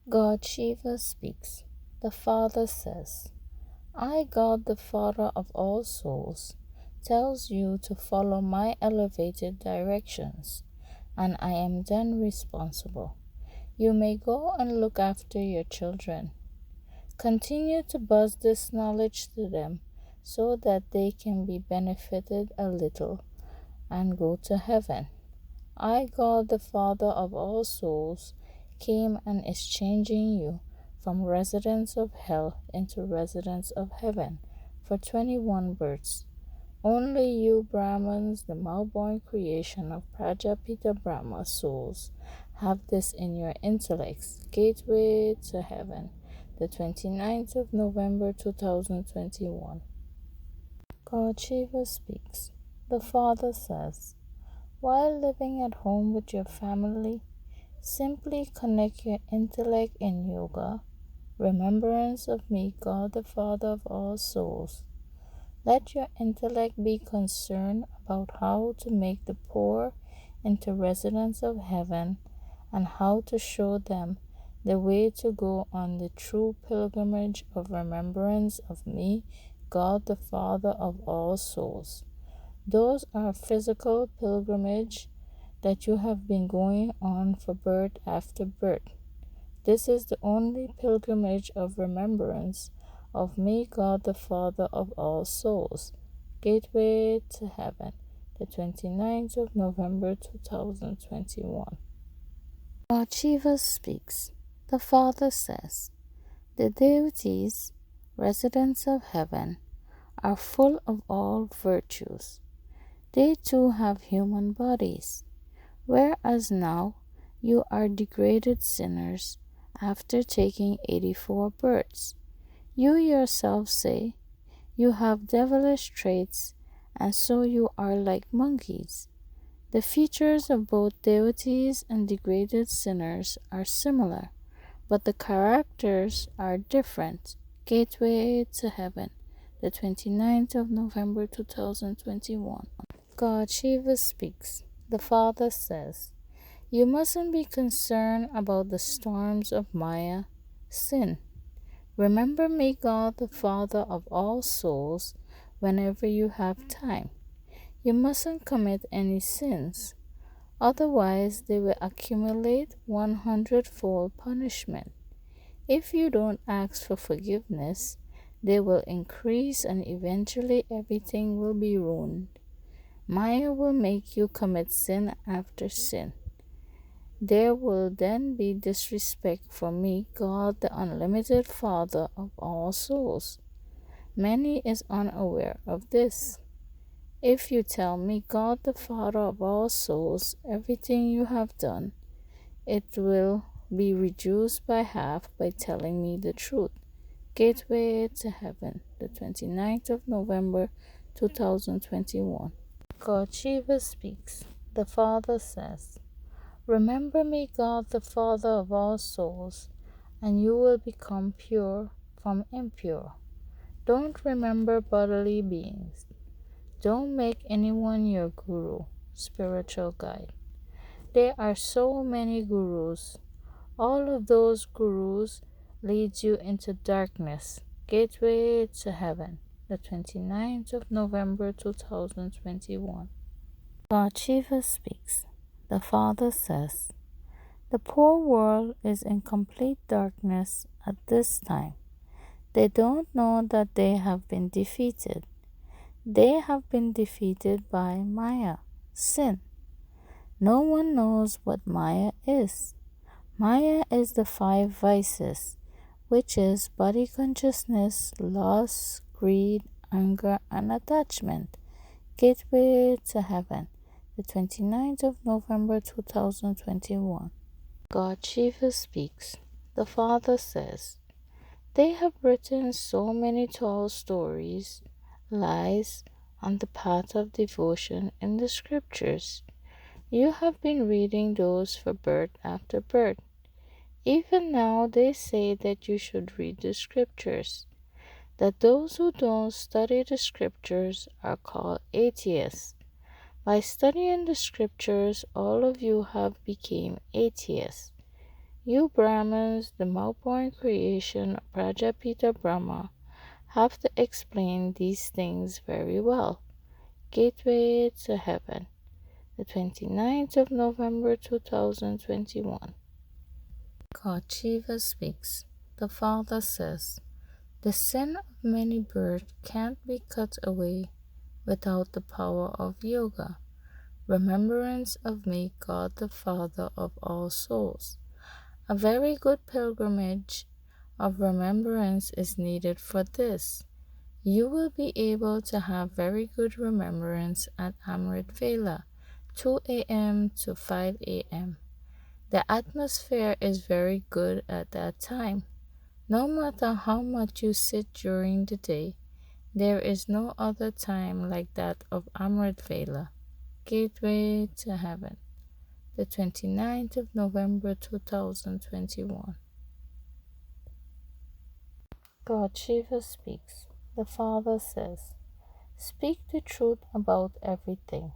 God Shiva speaks. The Father says, I, God the Father of all souls, tells you to follow my elevated directions, and I am then responsible. You may go and look after your children. Continue to buzz this knowledge to them so that they can be benefited a little and go to heaven. I, God the Father of all souls, came and is changing you from residents of hell into residents of heaven for 21 births. Only you Brahmins, the malborn creation of Prajapita Brahma souls, have this in your intellects. Gateway to Heaven, the 29th of November 2021. God Shiva speaks. The Father says, while living at home with your family, simply connect your intellect in yoga, remembrance of me, God the Father of all souls. Let your intellect be concerned about how to make the poor into residents of heaven and how to show them the way to go on the true pilgrimage of remembrance of me, God the Father of all souls. Those are physical pilgrimage that you have been going on for birth after birth. This is the only pilgrimage of remembrance of me, God the Father of all souls. Gateway to Heaven, the 29th of November 2021. God Shiva speaks. The Father says, the deities, residents of heaven, are full of all virtues. They too have human bodies, whereas now you are degraded sinners after taking 84 births. You yourself say you have devilish traits, and so you are like monkeys. The features of both deities and degraded sinners are similar, but the characters are different. Gateway to Heaven, the 29th of November 2021. God Shiva speaks. The Father says, you mustn't be concerned about the storms of Maya, sin. Remember me, God, the Father of all souls, whenever you have time. You mustn't commit any sins, otherwise they will accumulate 100-fold punishment. If you don't ask for forgiveness, they will increase and eventually everything will be ruined. Maya will make you commit sin after sin. There will then be disrespect for me, God, the unlimited Father of all souls. Many is unaware of this. If you tell me, God, the Father of all souls, everything you have done, it will be reduced by half by telling me the truth. Gateway to Heaven, the 29th of November 2021. God Shiva speaks. The Father says, remember me, God, the Father of all souls, and you will become pure from impure. Don't remember bodily beings. Don't make anyone your guru, spiritual guide. There are so many gurus. All of those gurus leads you into darkness. Gateway to Heaven, the 29th of November 2021. God Shiva speaks. The Father says, the poor world is in complete darkness at this time. They don't know that they have been defeated. They have been defeated by Maya, sin. No one knows what Maya is. Maya is the 5 vices, which is body consciousness, lust, greed, anger, and attachment. Gateway to Heaven, the 29th of November 2021. God Shiva speaks. The Father says, they have written so many tall stories, lies, on the path of devotion in the scriptures. You have been reading those for birth after birth. Even now they say that you should read the scriptures, that those who don't study the scriptures are called atheists. By studying the scriptures, all of you have become atheists. You Brahmins, the Malborn creation of Prajapita Brahma, have to explain these things very well. Gateway to Heaven, the 29th of November 2021. God Shiva speaks. The Father says, the sin of many births can't be cut away without the power of yoga, remembrance of me, God the Father of all souls. A very good pilgrimage of remembrance is needed for this. You will be able to have very good remembrance at Amrit Vela, 2 a.m. to 5 a.m. The atmosphere is very good at that time. No matter how much you sit during the day, there is no other time like that of Amrit Vela, Gateway to Heaven, the 29th of November 2021. God Shiva speaks. The Father says, speak the truth about everything.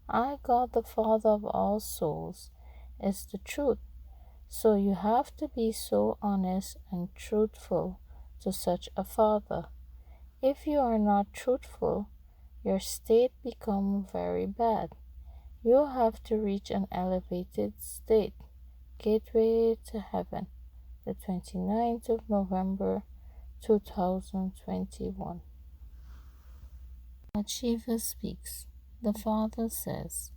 I, God the Father of all souls, is the truth. So you have to be so honest and truthful to such a Father. If you are not truthful, your state becomes very bad. You have to reach an elevated state. Gateway to Heaven, the 29th of November 2021. God Shiva speaks. The Father says,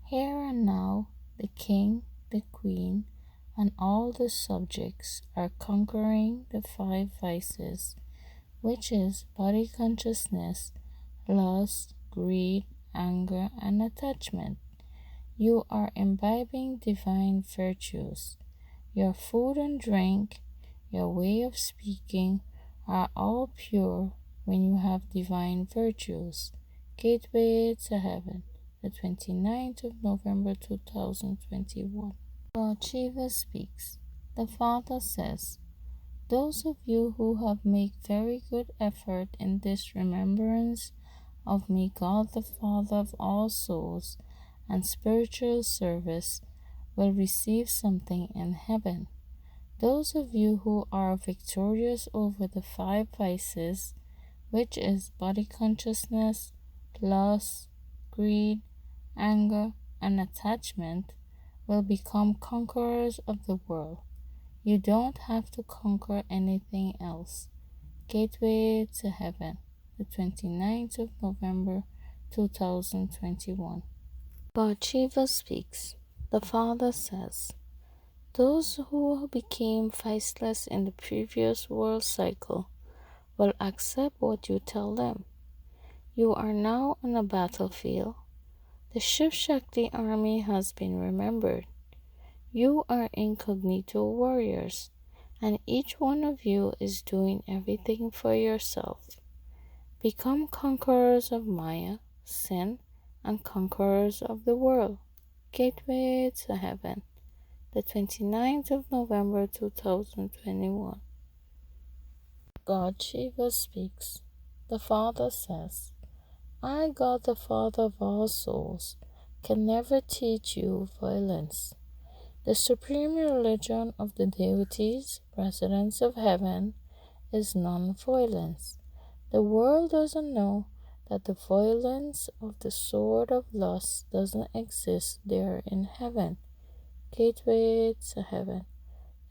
here and now the king, the queen, and all the subjects are conquering the five vices, which is body consciousness, lust, greed, anger, and attachment. You are imbibing divine virtues. Your food and drink, your way of speaking are all pure when you have divine virtues. Gateway to Heaven, the 29th of November 2021. God Shiva speaks. The Father says, those of you who have made very good effort in this remembrance of me, God the Father of all souls, and spiritual service will receive something in heaven. Those of you who are victorious over the five vices, which is body consciousness, lust, greed, anger, and attachment, will become conquerors of the world. You don't have to conquer anything else. Gateway to Heaven, the 29th of November 2021. God Shiva speaks. The Father says, those who became faceless in the previous world cycle will accept what you tell them. You are now on a battlefield. The Shiv Shakti army has been remembered. You are incognito warriors, and each one of you is doing everything for yourself. Become conquerors of Maya, sin, and conquerors of the world. Gateway to Heaven, the 29th of November 2021. God Shiva speaks. The Father says, I, God the Father of all souls, can never teach you violence. The supreme religion of the deities, residents of heaven, is non-violence. The world doesn't know that the violence of the sword of lust doesn't exist there in heaven. Gateway to Heaven,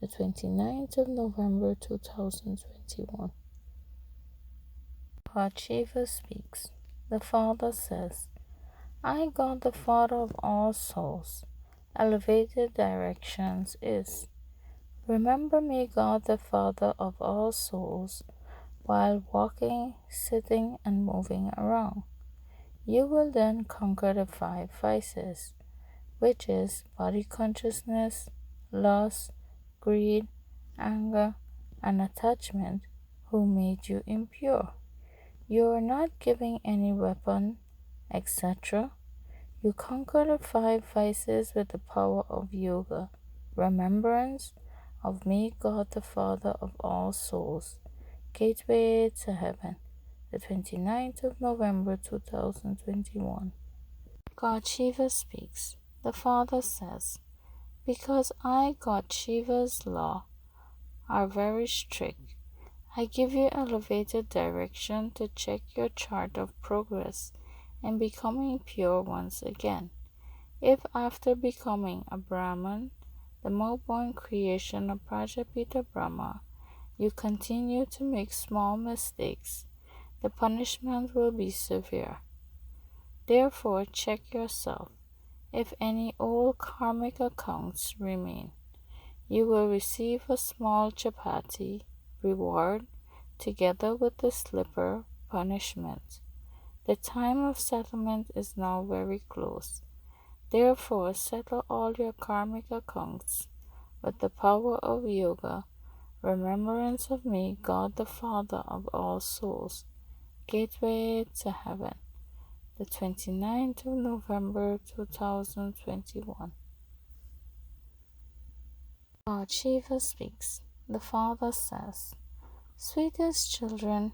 the 29th of November 2021. God Shiva speaks. The Father says, I, God the Father of all souls, elevated directions is, remember me, God the Father of all souls, while walking, sitting, and moving around. You will then conquer the five vices, which is body consciousness, lust, greed, anger, and attachment, who made you impure. You are not giving any weapon, etc. You conquer the five vices with the power of yoga, remembrance of me, God the Father of all souls. Gateway to Heaven, the 29th of November 2021. God Shiva speaks. The Father says, Because I, God Shiva's law, are very strict, I give you elevated direction to check your chart of progress in becoming pure once again. If after becoming a Brahman, the more-born creation of Prajapita Brahma, you continue to make small mistakes, the punishment will be severe. Therefore, check yourself. If any old karmic accounts remain, you will receive a small chapati reward together with the slipper punishment. The time of settlement is now very close. Therefore, settle all your karmic accounts with the power of yoga, remembrance of me, God the Father of all souls, gateway to heaven. The 29th of November 2021. God Shiva speaks. The Father says, Sweetest children,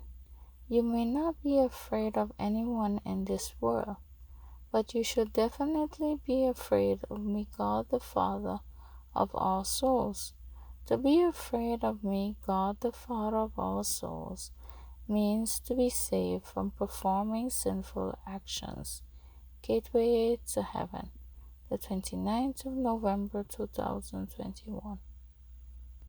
you may not be afraid of anyone in this world, but you should definitely be afraid of me, God the Father of all souls. To be afraid of me, God the Father of all souls, means to be saved from performing sinful actions. Gateway to Heaven, the 29th of November 2021.